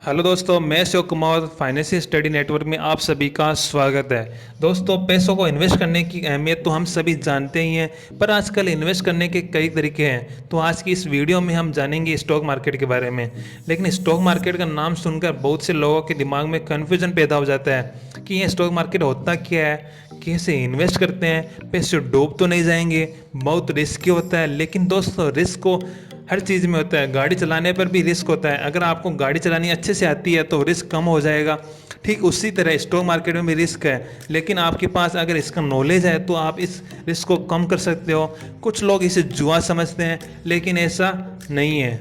Hello दोस्तों, मैं Shiv Kumar financial study network में आप सभी का स्वागत है। दोस्तों, पैसों को इन्वेस्ट करने की अहमियत तो हम सभी जानते ही हैं, पर आजकल इन्वेस्ट करने के कई तरीके हैं। तो आज की इस वीडियो में हम जानेंगे स्टॉक मार्केट के बारे में। लेकिन स्टॉक मार्केट का नाम सुनकर बहुत से लोगों के दिमाग में कन्फ्यूजन पैदा हो जाता है कि ये स्टॉक मार्केट होता क्या है, कैसे इन्वेस्ट करते हैं, पैसे डूब तो नहीं जाएंगे, बहुत रिस्की होता है। लेकिन दोस्तों, रिस्क को हर चीज़ में होता है। गाड़ी चलाने पर भी रिस्क होता है। अगर आपको गाड़ी चलानी अच्छे से आती है तो रिस्क कम हो जाएगा। ठीक उसी तरह स्टॉक मार्केट में भी रिस्क है, लेकिन आपके पास अगर इसका नॉलेज है तो आप इस रिस्क को कम कर सकते हो। कुछ लोग इसे जुआ समझते हैं, लेकिन ऐसा नहीं है।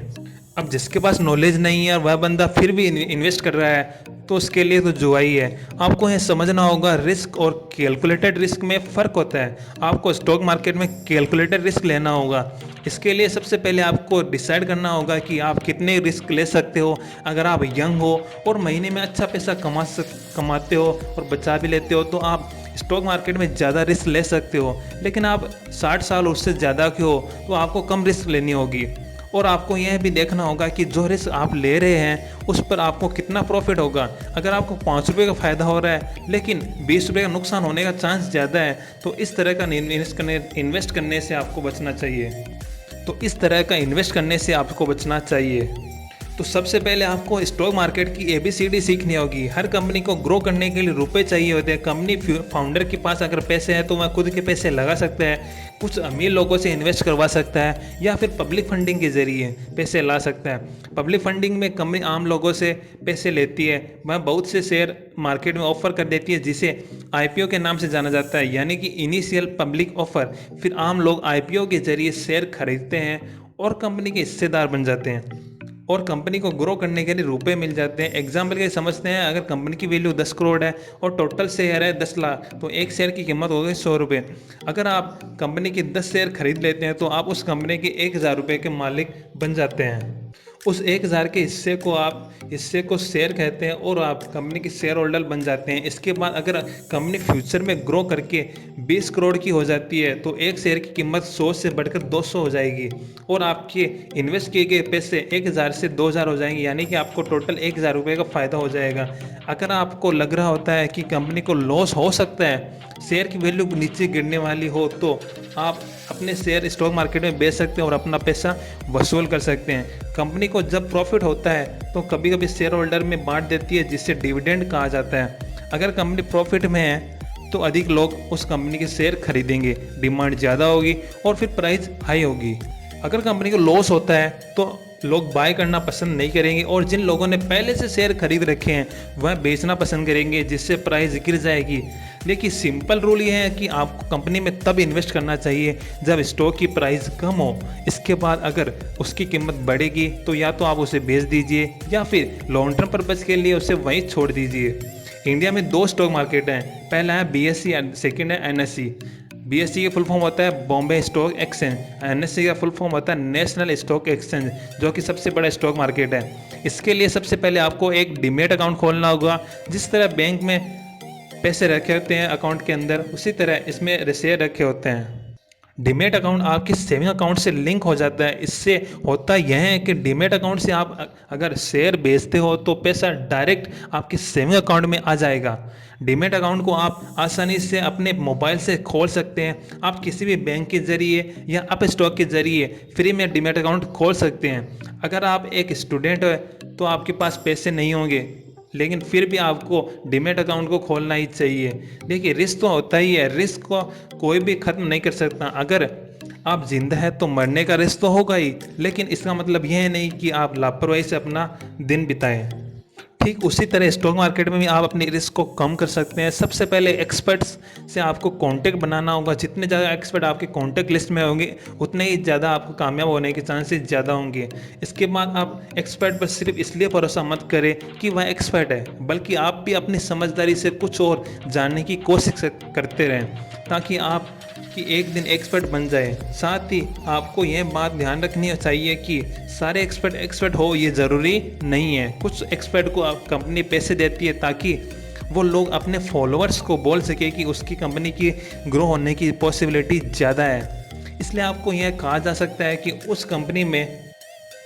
अब जिसके पास नॉलेज नहीं है और वह बंदा फिर भी इन्वेस्ट कर रहा है, तो उसके लिए तो जुआ ही है। आपको यह समझना होगा, रिस्क और कैलकुलेटेड रिस्क में फ़र्क होता है। आपको स्टॉक मार्केट में कैलकुलेटेड रिस्क लेना होगा। इसके लिए सबसे पहले आपको डिसाइड करना होगा कि आप कितने रिस्क ले सकते हो। अगर आप यंग हो और महीने में अच्छा पैसा कमाते हो और बचा भी लेते हो, तो आप स्टॉक मार्केट में ज़्यादा रिस्क ले सकते हो। लेकिन आप 60 साल उससे ज़्यादा के हो तो आपको कम रिस्क लेनी होगी। और आपको यह भी देखना होगा कि जो रिस्क आप ले रहे हैं उस पर आपको कितना प्रॉफिट होगा। अगर आपको 5 रुपये का फ़ायदा हो रहा है लेकिन 20 रुपये का नुकसान होने का चांस ज़्यादा है, तो इस तरह का इन्वेस्ट करने से आपको बचना चाहिए। तो सबसे पहले आपको स्टॉक मार्केट की ABCD सीखनी होगी। हर कंपनी को ग्रो करने के लिए रुपए चाहिए होते हैं। कंपनी फाउंडर के पास अगर पैसे हैं तो वह खुद के पैसे लगा सकता है, कुछ अमीर लोगों से इन्वेस्ट करवा सकता है, या फिर पब्लिक फंडिंग के जरिए पैसे ला सकता है। पब्लिक फंडिंग में कंपनी आम लोगों से पैसे लेती है। वह बहुत से शेयर मार्केट में ऑफर कर देती है, जिसे IPO के नाम से जाना जाता है, यानी कि इनिशियल पब्लिक ऑफर। फिर आम लोग IPO के जरिए शेयर खरीदते हैं और कंपनी के हिस्सेदार बन जाते हैं, और कंपनी को ग्रो करने के लिए रुपए मिल जाते हैं। एग्जाम्पल के समझते हैं, अगर कंपनी की वैल्यू 10 करोड़ है और टोटल शेयर है 10 लाख, तो एक शेयर की कीमत हो गई 100 रुपये। अगर आप कंपनी के 10 शेयर खरीद लेते हैं तो आप उस कंपनी के 1000 रुपये के मालिक बन जाते हैं। उस 1000 के हिस्से को शेयर कहते हैं और आप कंपनी के शेयर होल्डर बन जाते हैं। इसके बाद अगर कंपनी फ्यूचर में ग्रो करके 20 करोड़ की हो जाती है तो एक शेयर की कीमत 100 से बढ़कर 200 हो जाएगी, और आपके इन्वेस्ट किए गए पैसे 1000 से 2000 हो जाएंगे, यानी कि आपको टोटल 1000 रुपये का फ़ायदा हो जाएगा। अगर आपको लग रहा होता है कि कंपनी को लॉस हो सकता है, शेयर की वैल्यू नीचे गिरने वाली हो, तो आप अपने शेयर स्टॉक मार्केट में बेच सकते हैं और अपना पैसा वसूल कर सकते हैं। कंपनी को जब प्रॉफिट होता है तो कभी कभी शेयर होल्डर में बांट देती है, जिससे डिविडेंड कहा जाता है। अगर कंपनी प्रॉफिट में है तो अधिक लोग उस कंपनी के शेयर खरीदेंगे, डिमांड ज़्यादा होगी और फिर प्राइस हाई होगी। अगर कंपनी को लॉस होता है तो लोग बाय करना पसंद नहीं करेंगे, और जिन लोगों ने पहले से शेयर खरीद रखे हैं वह बेचना पसंद करेंगे, जिससे प्राइस गिर जाएगी। देखिए, सिंपल रूल ये है कि आपको कंपनी में तब इन्वेस्ट करना चाहिए जब स्टॉक की प्राइस कम हो। इसके बाद अगर उसकी कीमत बढ़ेगी तो या तो आप उसे बेच दीजिए या फिर लॉन्ग टर्म पर्पज़ के लिए उसे वहीं छोड़ दीजिए। इंडिया में 2 स्टॉक मार्केट हैं। पहला है BSE, सेकेंड है NSE। BSE का फुल फॉर्म होता है बॉम्बे स्टॉक एक्सचेंज, NSE का फुल फॉर्म होता है नेशनल स्टॉक एक्सचेंज, जो कि सबसे बड़ा स्टॉक मार्केट है। इसके लिए सबसे पहले आपको एक डीमैट अकाउंट खोलना होगा। जिस तरह बैंक में पैसे रखे होते हैं अकाउंट के अंदर, उसी तरह इसमें शेयर रखे होते हैं। डीमैट अकाउंट आपके सेविंग अकाउंट से लिंक हो जाता है। इससे होता यह है कि डीमैट अकाउंट से आप अगर शेयर बेचते हो तो पैसा डायरेक्ट आपके सेविंग अकाउंट में आ जाएगा। डीमैट अकाउंट को आप आसानी से अपने मोबाइल से खोल सकते हैं। आप किसी भी बैंक के जरिए या अप स्टॉक के जरिए फ्री में डीमैट अकाउंट खोल सकते हैं। अगर आप एक स्टूडेंट हो तो आपके पास पैसे नहीं होंगे, लेकिन फिर भी आपको डीमैट अकाउंट को खोलना ही चाहिए। देखिए, रिस्क तो होता ही है, रिस्क को कोई भी ख़त्म नहीं कर सकता। अगर आप जिंदा है तो मरने का रिस्क तो होगा ही, लेकिन इसका मतलब यह नहीं कि आप लापरवाही से अपना दिन बिताएं। ठीक उसी तरह स्टॉक मार्केट में भी आप अपनी रिस्क को कम कर सकते हैं। सबसे पहले एक्सपर्ट्स से आपको कांटेक्ट बनाना होगा। जितने ज़्यादा एक्सपर्ट आपके कांटेक्ट लिस्ट में होंगे उतने ही ज़्यादा आपको कामयाब होने के चांसेस ज़्यादा होंगे। इसके बाद आप एक्सपर्ट पर सिर्फ इसलिए भरोसा मत करें कि वह एक्सपर्ट है, बल्कि आप भी अपनी समझदारी से कुछ और जानने की कोशिश करते रहें, ताकि आप कि एक दिन एक्सपर्ट बन जाए। साथ ही आपको यह बात ध्यान रखनी चाहिए कि सारे एक्सपर्ट हो ये ज़रूरी नहीं है। कुछ एक्सपर्ट को आप कंपनी पैसे देती है ताकि वो लोग अपने फॉलोअर्स को बोल सके कि उसकी कंपनी की ग्रो होने की पॉसिबिलिटी ज़्यादा है। इसलिए आपको यह कहा जा सकता है कि उस कंपनी में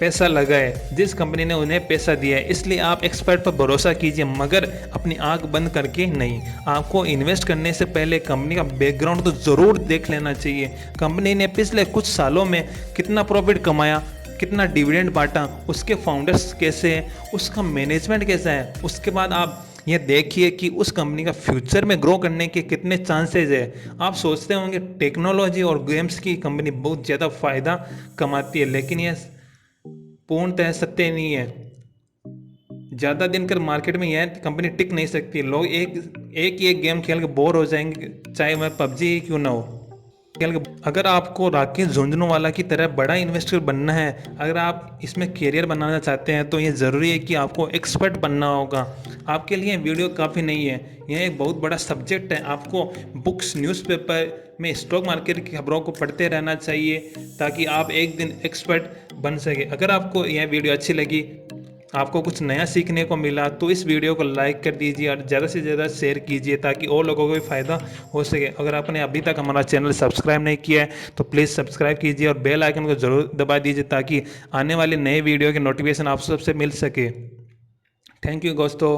पैसा लगाए, जिस कंपनी ने उन्हें पैसा दिया है। इसलिए आप एक्सपर्ट पर भरोसा कीजिए, मगर अपनी आंख बंद करके नहीं। आपको इन्वेस्ट करने से पहले कंपनी का बैकग्राउंड तो ज़रूर देख लेना चाहिए। कंपनी ने पिछले कुछ सालों में कितना प्रॉफिट कमाया, कितना डिविडेंड बांटा, उसके फाउंडर्स कैसे हैं, उसका मैनेजमेंट कैसा है। उसके बाद आप ये देखिए कि उस कंपनी का फ्यूचर में ग्रो करने के कितने चांसेस है। आप सोचते होंगे टेक्नोलॉजी और गेम्स की कंपनी बहुत ज़्यादा फ़ायदा कमाती है, लेकिन यह पूर्णतः सत्य नहीं है। ज़्यादा दिन कर मार्केट में यह कंपनी टिक नहीं सकती। लोग एक ही एक गेम खेल के बोर हो जाएंगे, चाहे वह पबजी ही क्यों ना हो। अगर आपको राकेश झुंझुनवाला की तरह बड़ा इन्वेस्टर बनना है, अगर आप इसमें करियर बनाना चाहते हैं, तो ये ज़रूरी है कि आपको एक्सपर्ट बनना होगा। आपके लिए वीडियो काफ़ी नहीं है, यह एक बहुत बड़ा सब्जेक्ट है। आपको बुक्स, न्यूज़पेपर में स्टॉक मार्केट की खबरों को पढ़ते रहना चाहिए, ताकि आप एक दिन एक्सपर्ट बन सके। अगर आपको यह वीडियो अच्छी लगी, आपको कुछ नया सीखने को मिला, तो इस वीडियो को लाइक कर दीजिए और ज़्यादा से ज़्यादा शेयर कीजिए, ताकि और लोगों को भी फ़ायदा हो सके। अगर आपने अभी तक हमारा चैनल सब्सक्राइब नहीं किया है तो प्लीज़ सब्सक्राइब कीजिए और बेल आइकन को ज़रूर दबा दीजिए, ताकि आने वाले नए वीडियो के नोटिफिकेशन आप सबसे मिल सके। थैंक यू दोस्तों।